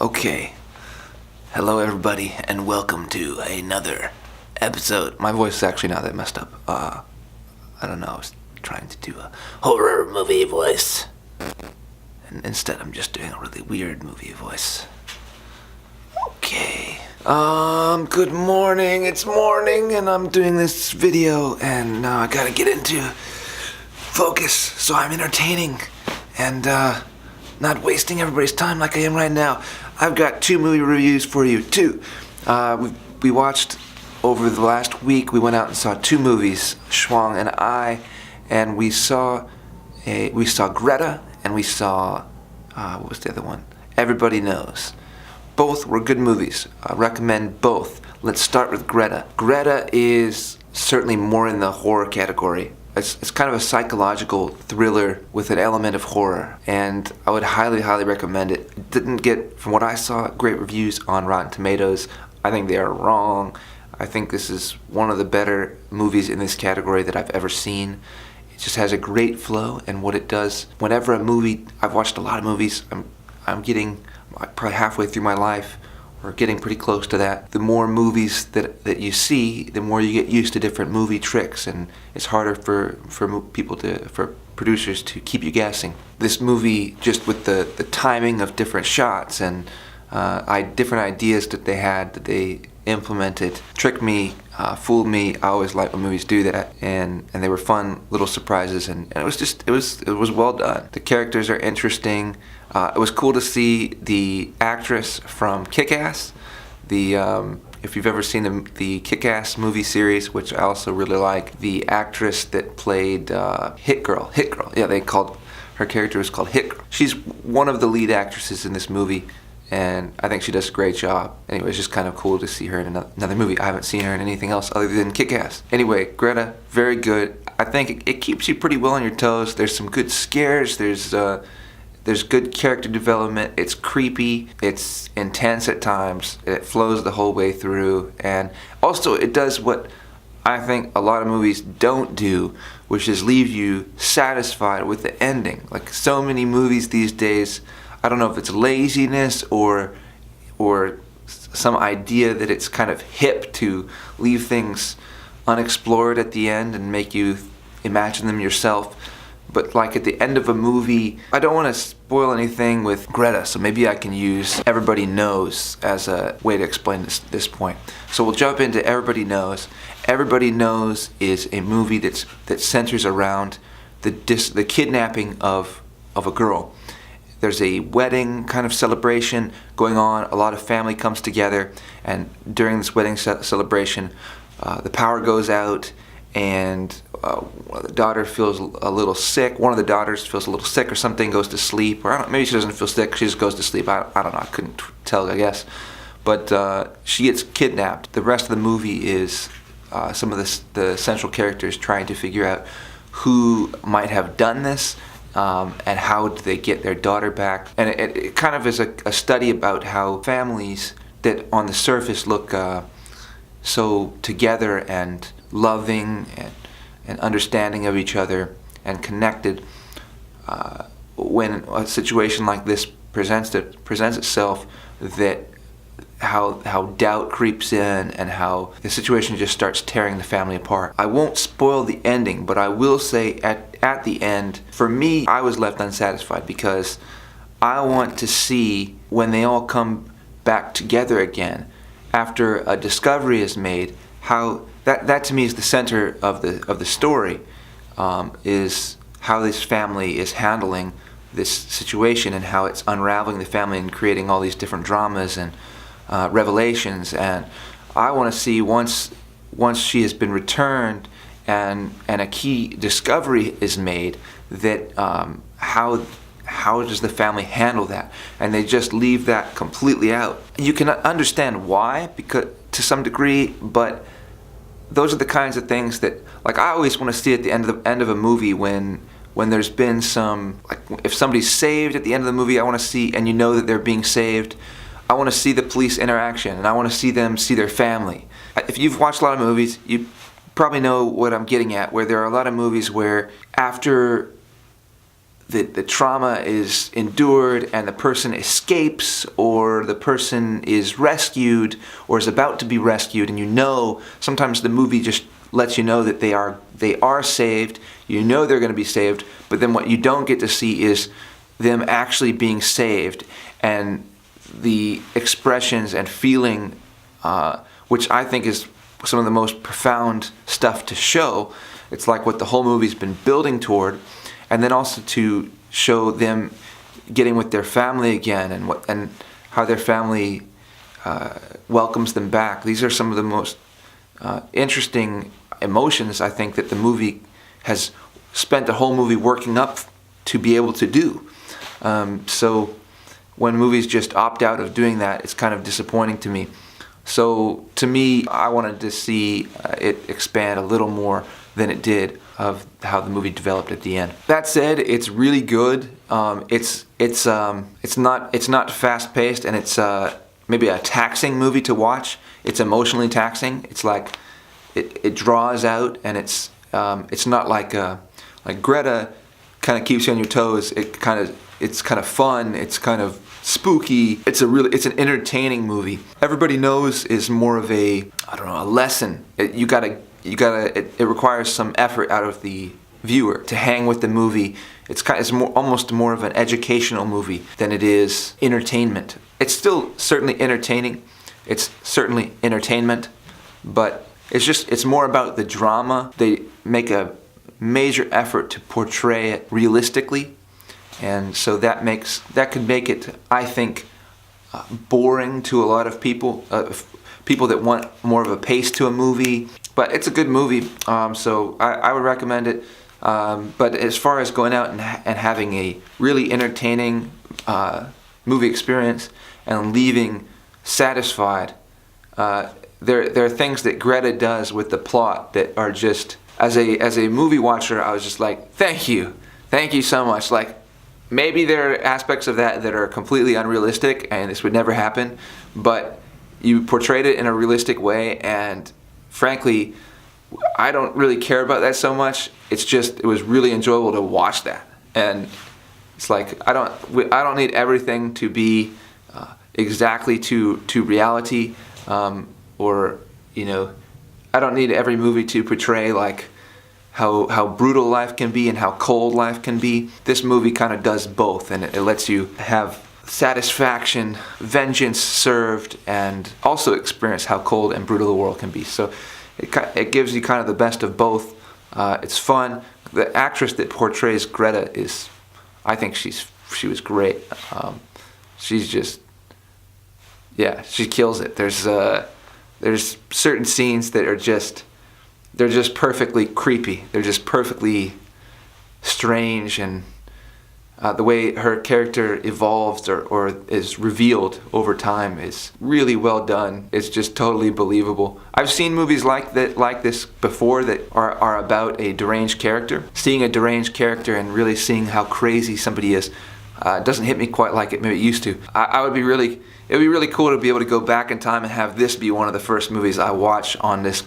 Okay. Hello, everybody, and welcome to another episode. My voice is actually not that messed up. I don't know. I was trying to do a horror movie voice, and instead I'm just doing a really weird movie voice. Okay. Good morning. It's morning, and I'm doing this video, and now I gotta get into focus so I'm entertaining and not wasting everybody's time like I am right now. I've got 2 movie reviews for you, too. We watched over the last week. We went out and saw 2 movies, Schwang and I, and we saw Greta, and we saw what was the other one? Everybody Knows. Both were good movies. I recommend both. Let's start with Greta. Greta is certainly more in the horror category. It's kind of a psychological thriller with an element of horror, and I would highly recommend it. It didn't get, from what I saw, great reviews on Rotten Tomatoes. I think they are wrong. I think this is one of the better movies in this category that I've ever seen. It just has a great flow, and what it does, whenever a movie, I've watched a lot of movies, I'm getting probably halfway through my life, or getting pretty close to that. The more movies that you see, the more you get used to different movie tricks, and it's harder for producers to keep you guessing. This movie, just with the timing of different shots and different ideas that they had, that they implemented, tricked me, fooled me. I always like when movies do that, and they were fun little surprises, and it was well done. The characters are interesting. It was cool to see the actress from Kick-Ass. If you've ever seen the Kick-Ass movie series, which I also really like, the actress that played Hit Girl. Yeah, her character was called Hit Girl. She's one of the lead actresses in this movie, and I think she does a great job. Anyway, it's just kind of cool to see her in another movie. I haven't seen her in anything else other than Kick-Ass. Anyway, Greta, very good. I think it keeps you pretty well on your toes. There's some good scares. There's good character development. It's creepy. It's intense at times. It flows the whole way through. And also, it does what I think a lot of movies don't do, which is leave you satisfied with the ending. Like so many movies these days, I don't know if it's laziness or some idea that it's kind of hip to leave things unexplored at the end and make you imagine them yourself. But like at the end of a movie, I don't want to spoil anything with Greta, so maybe I can use Everybody Knows as a way to explain this point. So we'll jump into Everybody Knows. Everybody Knows is a movie that centers around the kidnapping of a girl. There's a wedding kind of celebration going on. A lot of family comes together, and during this wedding celebration, the power goes out, and the daughter feels a little sick. One of the daughters feels a little sick or something, goes to sleep. Or maybe she doesn't feel sick, she just goes to sleep. I don't know, I couldn't tell, I guess. But she gets kidnapped. The rest of the movie is some of the central characters trying to figure out who might have done this, and how do they get their daughter back. And it kind of is a study about how families that on the surface look so together and loving and understanding of each other and connected, when a situation like this presents itself, that how doubt creeps in and how the situation just starts tearing the family apart. I won't spoil the ending, but I will say at the end, for me, I was left unsatisfied because I want to see when they all come back together again after a discovery is made, how that to me is the center of the story, is how this family is handling this situation and how it's unraveling the family and creating all these different dramas and revelations. And I want to see once she has been returned and a key discovery is made, that how does the family handle that? And they just leave that completely out. You can understand why, because to some degree, but those are the kinds of things that, like, I always want to see at the end of a movie when there's been some, like, if somebody's saved at the end of the movie, I want to see, and you know that they're being saved, I want to see the police interaction, and I want to see them see their family. If you've watched a lot of movies, you probably know what I'm getting at, where there are a lot of movies where after the trauma is endured and the person escapes, or the person is rescued or is about to be rescued, and sometimes the movie just lets you know that they are saved. You know they're going to be saved, but then what you don't get to see is them actually being saved, and the expressions and feeling, which I think is some of the most profound stuff to show. It's like what the whole movie's been building toward, and then also to show them getting with their family again, and how their family welcomes them back. These are some of the most interesting emotions I think that the movie has spent the whole movie working up to be able to do. So when movies just opt out of doing that, it's kind of disappointing to me. So to me, I wanted to see it expand a little more than it did of how the movie developed at the end. That said, it's really good. It's not fast paced, and it's maybe a taxing movie to watch. It's emotionally taxing. It's like it draws out, and it's not like Greta kind of keeps you on your toes. It's kind of fun. It's kind of spooky. It's an entertaining movie. Everybody Knows is more of a lesson. It requires some effort out of the viewer to hang with the movie. It's almost more of an educational movie than it is entertainment. It's still certainly entertaining. It's certainly entertainment, but it's more about the drama. They make a major effort to portray it realistically, and so that could make it, I think, boring to a lot of people. People that want more of a pace to a movie. But it's a good movie, so I would recommend it. But as far as going out and having a really entertaining movie experience and leaving satisfied, there are things that Greta does with the plot that are just, as a movie watcher, I was just like, thank you so much. Like, maybe there are aspects of that are completely unrealistic and this would never happen, but you portrayed it in a realistic way, and frankly, I don't really care about that so much. It was really enjoyable to watch that, and it's like I don't need everything to be exactly to reality, or I don't need every movie to portray like how brutal life can be and how cold life can be. This movie kind of does both, and it lets you have satisfaction, vengeance served, and also experience how cold and brutal the world can be. So it gives you kind of the best of both. It's fun. The actress that portrays Greta I think she was great. She's just, she kills it. There's certain scenes that are they're just perfectly creepy. They're just perfectly strange, and the way her character evolves or is revealed over time is really well done. It's just totally believable. I've seen movies like this before that are about a deranged character. Seeing a deranged character and really seeing how crazy somebody is doesn't hit me quite like it maybe it used to. It would be really cool to be able to go back in time and have this be one of the first movies I watch on this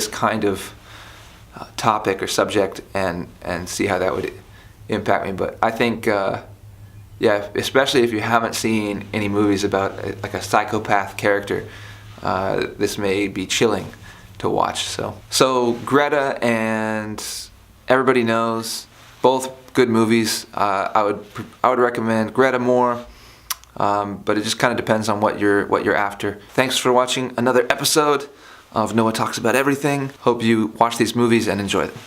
kind of topic or subject, and see how that would impact me. But I think, especially if you haven't seen any movies about like a psychopath character, this may be chilling to watch. So Greta and Everybody Knows, both good movies. I would recommend Greta more, but it just kind of depends on what you're after. Thanks for watching another episode of Noah Talks About Everything. Hope you watch these movies and enjoy them.